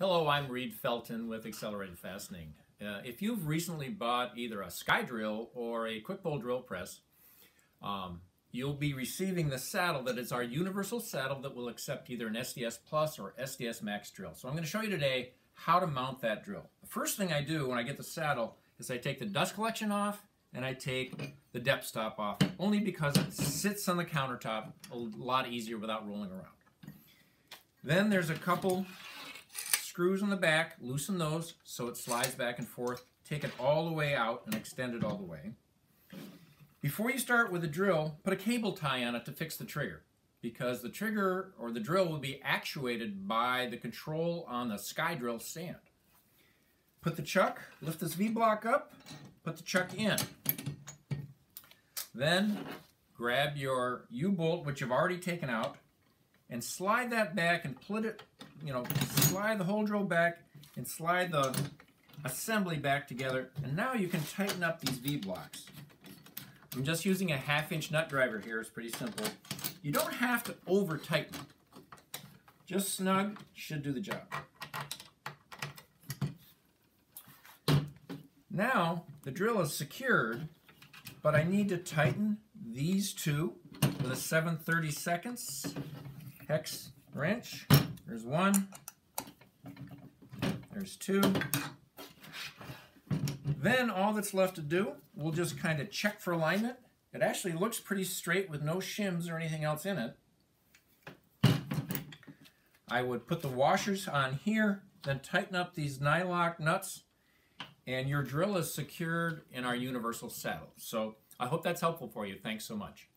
Hello, I'm Reed Felton with Accelerated Fastening. If you've recently bought either a SkyDrill or a quick bowl drill press, you'll be receiving the saddle that is our universal saddle that will accept either an SDS Plus or SDS Max drill. So I'm going to show you today how to mount that drill. The first thing I do when I get the saddle is I take the dust collection off and I take the depth stop off, only because it sits on the countertop a lot easier without rolling around. Then there's a couple screws in the back, loosen those so it slides back and forth. Take it all the way out and extend it all the way. Before you start with the drill, put a cable tie on it to fix the trigger, because the trigger or the drill will be actuated by the control on the SkyDrill stand. Put the chuck, lift this V-block up, put the chuck in. Then grab your U-bolt, which you've already taken out, and slide that back and put it, slide the whole drill back and slide the assembly back together. And now you can tighten up these V-blocks. I'm just using a 1/2-inch nut driver here. It's pretty simple. You don't have to over tighten. Just snug should do the job. Now the drill is secured, but I need to tighten these two with a 7/32 hex wrench. There's one, there's two. Then all that's left to do, we'll just kind of check for alignment. It actually looks pretty straight with no shims or anything else in it. I would put the washers on here, then tighten up these nylock nuts, and your drill is secured in our universal saddle. So I hope that's helpful for you. Thanks so much.